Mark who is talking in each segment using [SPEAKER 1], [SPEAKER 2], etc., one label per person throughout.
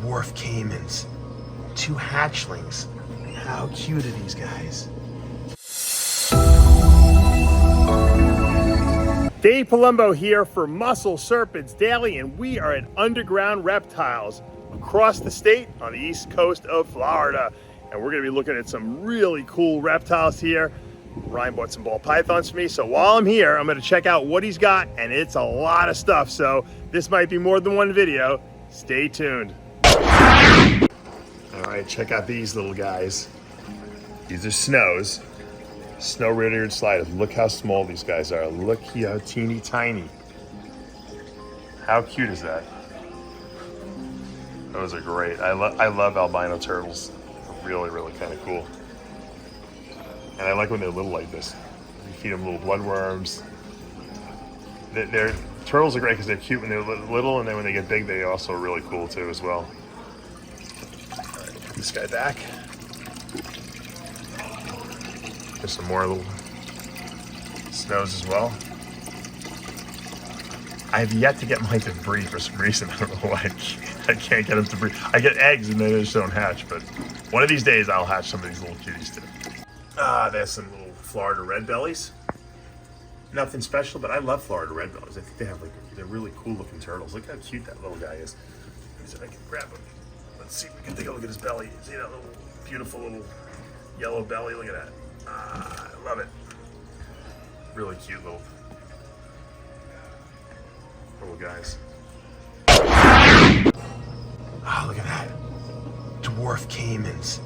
[SPEAKER 1] dwarf caimans, 2 hatchlings. How cute are these guys? Dave Palumbo here for Muscle Serpents Daily, and we are at Underground Reptiles across the state on the east coast of Florida. And we're gonna be looking at some really cool reptiles here. Ryan bought some ball pythons for me, so while I'm here, I'm gonna check out what he's got, and it's a lot of stuff, so this might be more than one video. Stay tuned. All right, check out these little guys. These are snows. Snow radiator sliders. Look how small these guys are. Look how teeny tiny. How cute is that? Those are great. I love albino turtles. Really, really kind of cool. And I like when they're little like this. You feed them little bloodworms. Their turtles are great because they're cute when they're little, and then when they get big, they also are really cool too as well. All right, put this guy back. There's some more little snows as well. I have yet to get mine to breed for some reason. I don't know why I can't get them to breed. I get eggs and they just don't hatch, but one of these days I'll hatch some of these little cuties too. There's some little Florida red bellies. Nothing special, but I love Florida red bellies. I think they have they're really cool looking turtles. Look how cute that little guy is. Let me see if I can grab him. Let's see if we can take a look at his belly. See that little beautiful little yellow belly? Look at that. I love it. Really cute little guys. Oh, look at that. Dwarf caimans.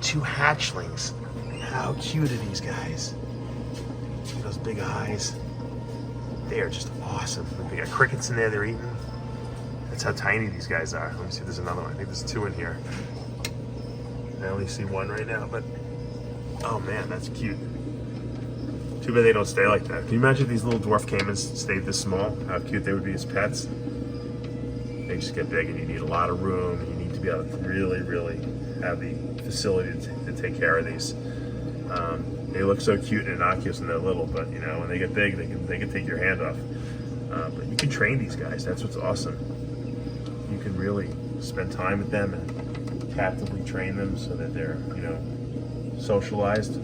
[SPEAKER 1] 2 hatchlings. How cute are these guys? Look at those big eyes. They are just awesome. They got crickets in there they're eating. That's how tiny these guys are. Let me see if there's another one. I think there's 2 in here. I only see 1 right now, but oh man, that's cute. Too bad they don't stay like that. Can you imagine if these little dwarf caimans stayed this small? How cute they would be as pets. They just get big and you need a lot of room. And you need to be able to really, really have the facility to take care of these. They look so cute and innocuous when they're little, but you know, when they get big, they can take your hand off. But you can train these guys. That's what's awesome. You can really spend time with them and captively train them so that they're, you know, socialized.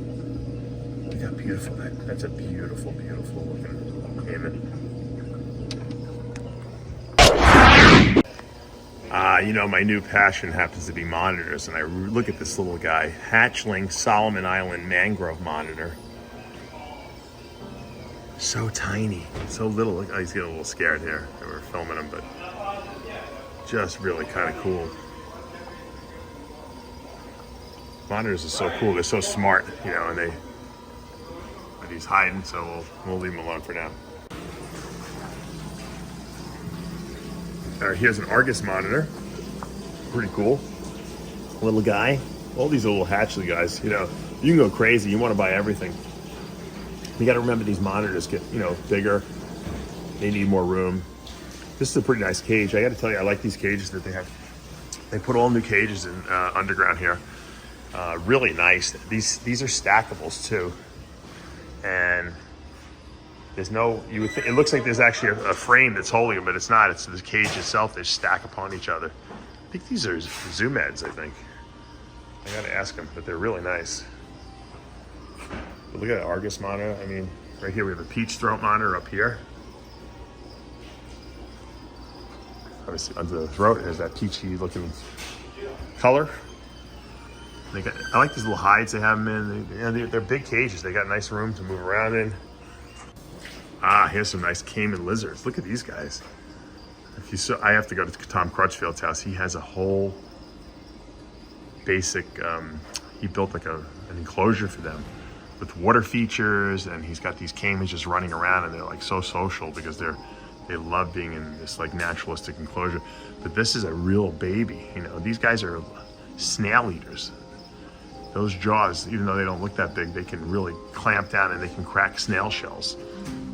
[SPEAKER 1] Look how beautiful that's a beautiful, beautiful looking caiman. You know, my new passion happens to be monitors, and I look at this little guy, hatchling Solomon Island mangrove monitor. So tiny, so little. Look, oh, he's getting a little scared here. We're filming him, but just really kind of cool. Monitors are so cool. They're so smart, you know, and but he's hiding, so we'll leave him alone for now. All right, here's an Argus monitor. Pretty cool. Little guy. All these little hatchling guys, you know, you can go crazy. You want to buy everything. You got to remember these monitors get, you know, bigger. They need more room. This is a pretty nice cage. I got to tell you, I like these cages that they have. They put all new cages in underground here. Really nice. These are stackables too, and there's no. It looks like there's actually a frame that's holding them, but it's not. It's the cage itself. They stack upon each other. I think these are zoom heads. I think. I gotta ask them, but they're really nice. But look at that Argus monitor. I mean, right here we have a peach throat monitor up here. Obviously, under the throat, there's that peachy looking color. I like these little hides they have them in. They're big cages. They got nice room to move around in. Here's some nice Cayman lizards. Look at these guys. If you saw, I have to go to Tom Crutchfield's house. He has a whole basic. He built like an enclosure for them with water features, and he's got these caimans just running around, and they're like so social because they love being in this like naturalistic enclosure. But this is a real baby. You know, these guys are snail eaters. Those jaws, even though they don't look that big, they can really clamp down and they can crack snail shells.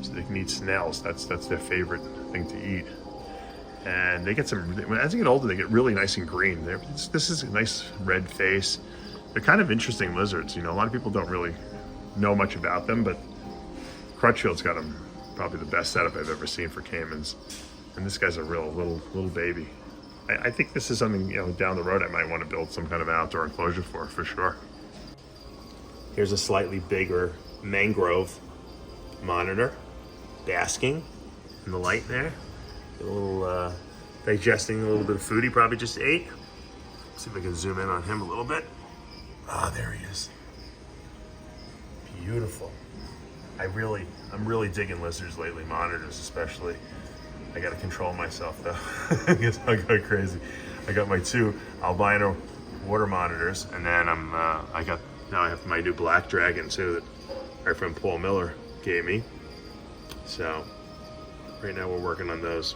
[SPEAKER 1] So they can eat snails. That's their favorite thing to eat. And they get some, as they get older, they get really nice and green. This is a nice red face. They're kind of interesting lizards. You know, a lot of people don't really know much about them, but Crutchfield's got them probably the best setup I've ever seen for caimans. And this guy's a real little baby.
[SPEAKER 2] I think this is something, you know, down the road I might want to build some kind of outdoor enclosure for sure.
[SPEAKER 1] Here's a slightly bigger mangrove monitor, basking in the light there. A little digesting a little bit of food he probably just ate. See if I can zoom in on him a little bit. Ah, there he is. Beautiful. I'm really digging lizards lately, monitors especially. I gotta control myself though, because I go crazy. I got my 2 albino water monitors, and then now I have my new black dragon too that our friend Paul Miller gave me. So right now we're working on those.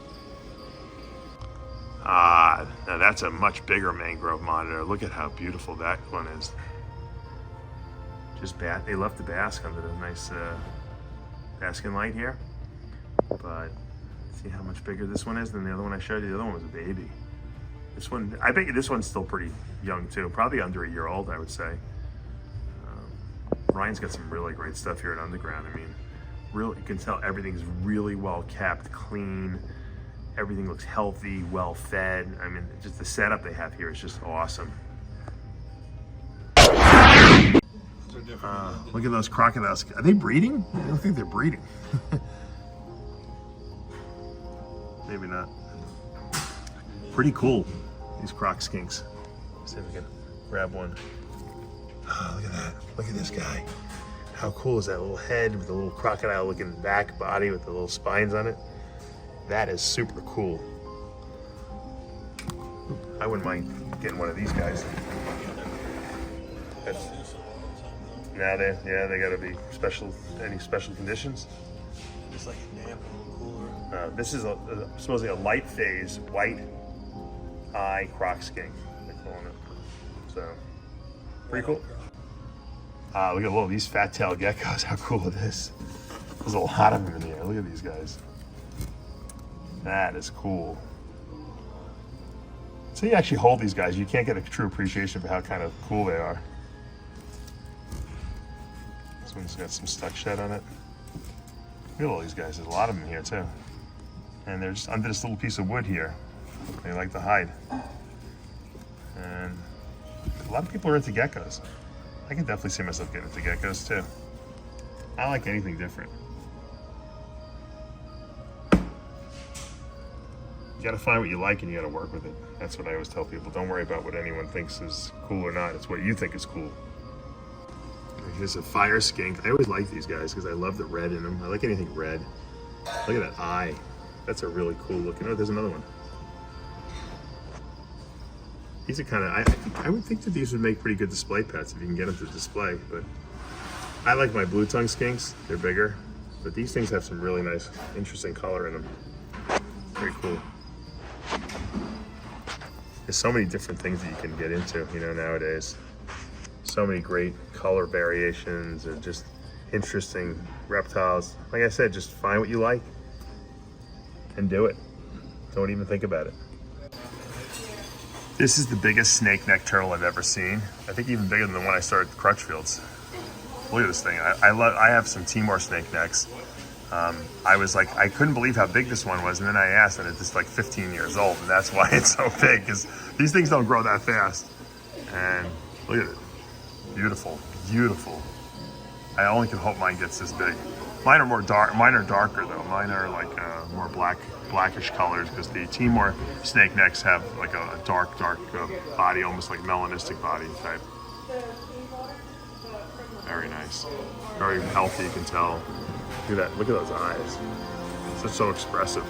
[SPEAKER 1] Now that's a much bigger mangrove monitor. Look at how beautiful that one is. Just they love to bask under the nice basking light here. But see how much bigger this one is than the other one I showed you? The other one was a baby. This one, I bet you this one's still pretty young too. Probably under a year old, I would say. Ryan's got some really great stuff here at Underground. I mean, really, you can tell everything's really well kept, clean. Everything looks healthy, well fed. I mean, just the setup they have here is just awesome. Look at those crocodiles. Are they breeding? I don't think they're breeding. Maybe not. Pretty cool, these croc skinks. Let's see if we can grab one. Oh, look at that. Look at this guy. How cool is that little head with the little crocodile looking back body with the little spines on it? That is super cool. I wouldn't mind getting one of these guys. Now they gotta be special, any special conditions?
[SPEAKER 3] It's like a damp cooler.
[SPEAKER 1] This is supposedly a light phase white eye croc skink, they're calling it. So, pretty cool. Look at these fat-tailed geckos, how cool it is. There's a lot of them in here, look at these guys. That is cool. So you actually hold these guys, you can't get a true appreciation for how kind of cool they are. This one's got some stuck shed on it. Look at all these guys, there's a lot of them here too. And they're just under this little piece of wood here. They like to hide. And a lot of people are into geckos. I can definitely see myself getting into geckos too. I like anything different. You gotta find what you like and you gotta work with it. That's what I always tell people. Don't worry about what anyone thinks is cool or not. It's what you think is cool. Here's a fire skink. I always like these guys because I love the red in them. I like anything red. Look at that eye. That's a really cool looking. Oh, there's another one. These are kind of, I would think that these would make pretty good display pets if you can get them to display, but I like my blue tongue skinks. They're bigger, but these things have some really nice, interesting color in them. Very cool. There's so many different things that you can get into, you know, nowadays. So many great color variations and just interesting reptiles. Like I said, just find what you like and do it. Don't even think about it. This is the biggest snake neck turtle I've ever seen. I think even bigger than the one I started at Crutchfields. Look at this thing. I have some Timor snake necks. I was like, I couldn't believe how big this one was, and then I asked, and it's just like 15 years old, and that's why it's so big, because these things don't grow that fast. And look at it. Beautiful, beautiful. I only can hope mine gets this big. Mine are more dark. Mine are darker though. Mine are like more blackish colors, because the Timor snake necks have like a dark body, almost like melanistic body type. Very nice. Very healthy, you can tell. Look at that. Look at those eyes. It's so expressive.